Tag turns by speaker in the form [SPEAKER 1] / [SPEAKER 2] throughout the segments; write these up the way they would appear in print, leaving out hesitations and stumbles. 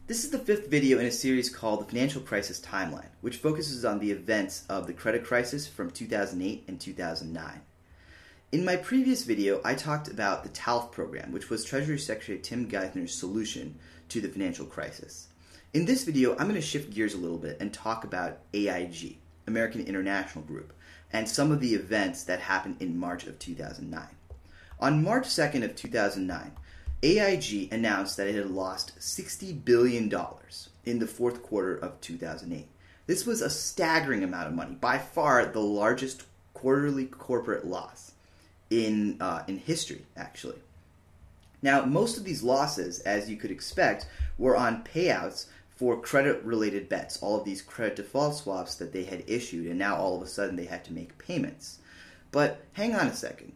[SPEAKER 1] This is the fifth video in a series called The Financial Crisis Timeline, which focuses on the events of the credit crisis from 2008 and 2009. In my previous video, I talked about the TALF program, which was Treasury Secretary Tim Geithner's solution to the financial crisis. In this video, I'm going to shift gears a little bit and talk about AIG, American International Group, and some of the events that happened in March of 2009. On March 2nd of 2009, AIG announced that it had lost $60 billion in the fourth quarter of 2008. This was a staggering amount of money, by far the largest quarterly corporate loss in history, actually. Now, most of these losses, as you could expect, were on payouts for credit-related bets, all of these credit default swaps that they had issued, and now all of a sudden they had to make payments. But hang on a second.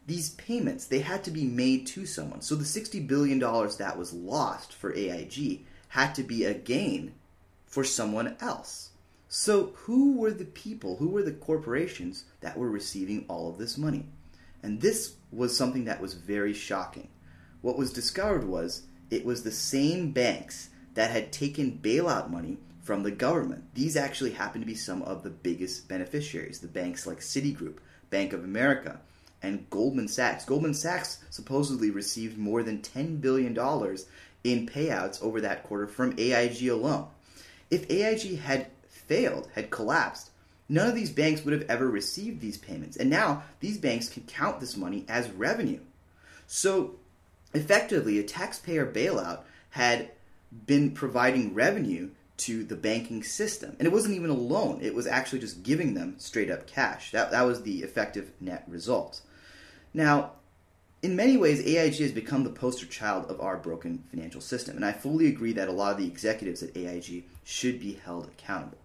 [SPEAKER 1] These payments, they had to be made to someone. So the $60 billion that was lost for AIG had to be a gain for someone else. So who were the people, who were the corporations that were receiving all of this money? And this was something that was very shocking. What was discovered was it was the same banks that had taken bailout money from the government. These actually happened to be some of the biggest beneficiaries, the banks like Citigroup, Bank of America, and Goldman Sachs. Goldman Sachs supposedly received more than $10 billion in payouts over that quarter from AIG alone. If AIG had failed, had collapsed, none of these banks would have ever received these payments. And now these banks can count this money as revenue. So effectively, a taxpayer bailout had been providing revenue to the banking system. And it wasn't even a loan. It was actually just giving them straight up cash. That was the effective net result. Now, in many ways, AIG has become the poster child of our broken financial system, and I fully agree that a lot of the executives at AIG should be held accountable.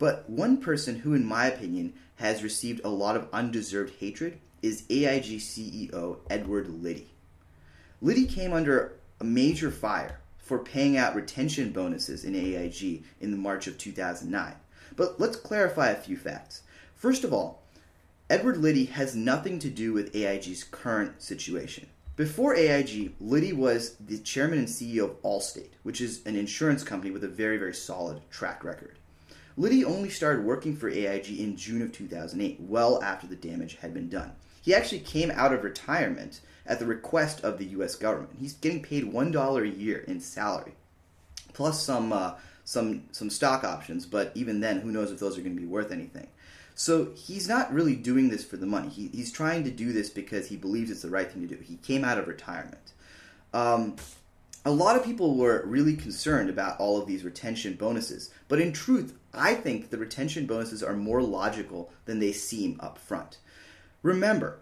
[SPEAKER 1] But one person who, in my opinion, has received a lot of undeserved hatred is AIG CEO Edward Liddy. Liddy came under a major fire for paying out retention bonuses in AIG in the March of 2009. But let's clarify a few facts. First of all, Edward Liddy has nothing to do with AIG's current situation. Before AIG, Liddy was the chairman and CEO of Allstate, which is an insurance company with a very, very solid track record. Liddy only started working for AIG in June of 2008, well after the damage had been done. He actually came out of retirement at the request of the U.S. government. He's getting paid $1 a year in salary, plus some stock options, but even then, who knows if those are going to be worth anything. So he's not really doing this for the money. He's trying to do this because he believes it's the right thing to do. He came out of retirement. A lot of people were really concerned about all of these retention bonuses. But in truth, I think the retention bonuses are more logical than they seem up front. Remember,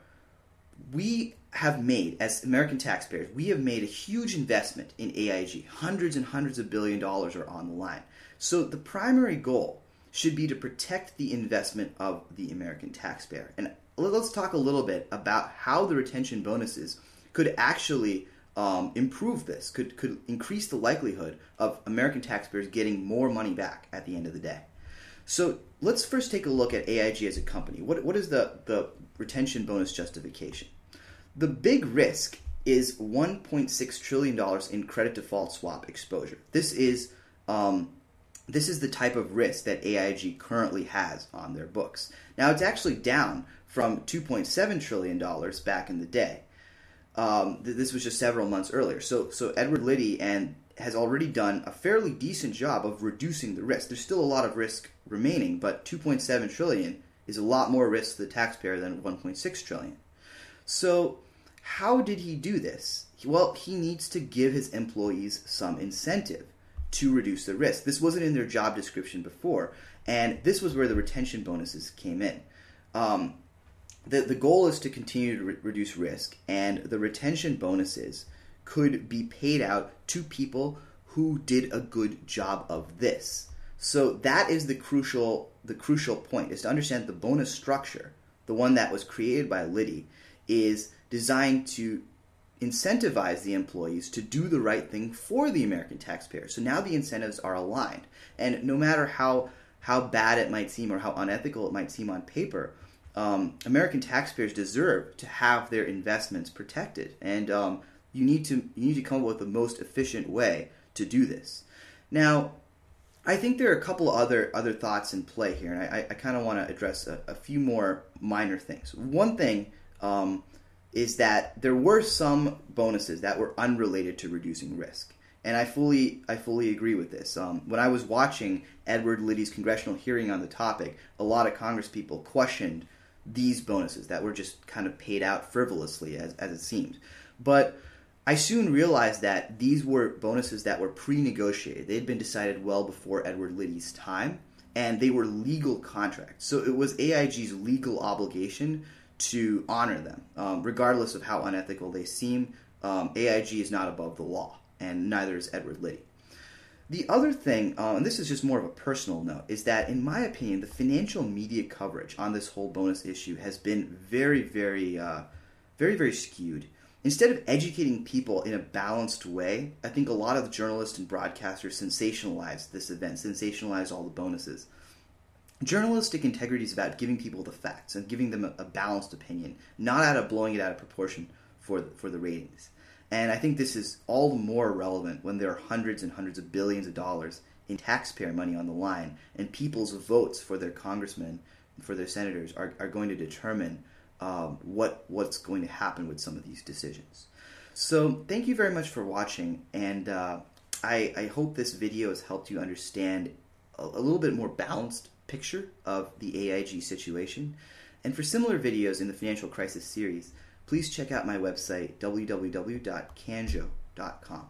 [SPEAKER 1] we have made, as American taxpayers, we have made a huge investment in AIG. Hundreds and hundreds of billion dollars are on the line. So the primary goal should be to protect the investment of the American taxpayer. And let's talk a little bit about how the retention bonuses could actually improve this, could increase the likelihood of American taxpayers getting more money back at the end of the day. So let's first take a look at AIG as a company. What is the retention bonus justification? The big risk is $1.6 trillion in credit default swap exposure. This is the type of risk that AIG currently has on their books. Now, it's actually down from $2.7 trillion back in the day. This was just several months earlier. So Edward Liddy has already done a fairly decent job of reducing the risk. There's still a lot of risk remaining, but $2.7 trillion is a lot more risk to the taxpayer than $1.6 trillion. So how did he do this? Well, he needs to give his employees some incentive to reduce the risk. This wasn't in their job description before, and this was where the retention bonuses came in. The goal is to continue to reduce risk, and the retention bonuses could be paid out to people who did a good job of this. So that is the crucial point, is to understand the bonus structure, the one that was created by Liddy, is designed to incentivize the employees to do the right thing for the American taxpayer. So now the incentives are aligned. And no matter how bad it might seem or how unethical it might seem on paper, American taxpayers deserve to have their investments protected. And you need to come up with the most efficient way to do this. Now, I think there are a couple other thoughts in play here, and I kind of want to address a few more minor things. One thing is that there were some bonuses that were unrelated to reducing risk, and I fully agree with this. When I was watching Edward Liddy's congressional hearing on the topic, a lot of Congress people questioned these bonuses that were just kind of paid out frivolously, as it seemed. But I soon realized that these were bonuses that were pre-negotiated. They had been decided well before Edward Liddy's time, and they were legal contracts. So it was AIG's legal obligation to honor them, regardless of how unethical they seem. AIG is not above the law, and neither is Edward Liddy. The other thing, and this is just more of a personal note, is that in my opinion, the financial media coverage on this whole bonus issue has been very, very skewed. Instead of educating people in a balanced way, I think a lot of journalists and broadcasters sensationalize this event, sensationalize all the bonuses. Journalistic integrity is about giving people the facts and giving them a balanced opinion, not out of blowing it out of proportion for the ratings. And I think this is all the more relevant when there are hundreds and hundreds of billions of dollars in taxpayer money on the line, and people's votes for their congressmen and for their senators are going to determine what's going to happen with some of these decisions. So thank you very much for watching, and I hope this video has helped you understand a little bit more balanced picture of the AIG situation. And for similar videos in the Financial Crisis series, please check out my website, www.canjo.com.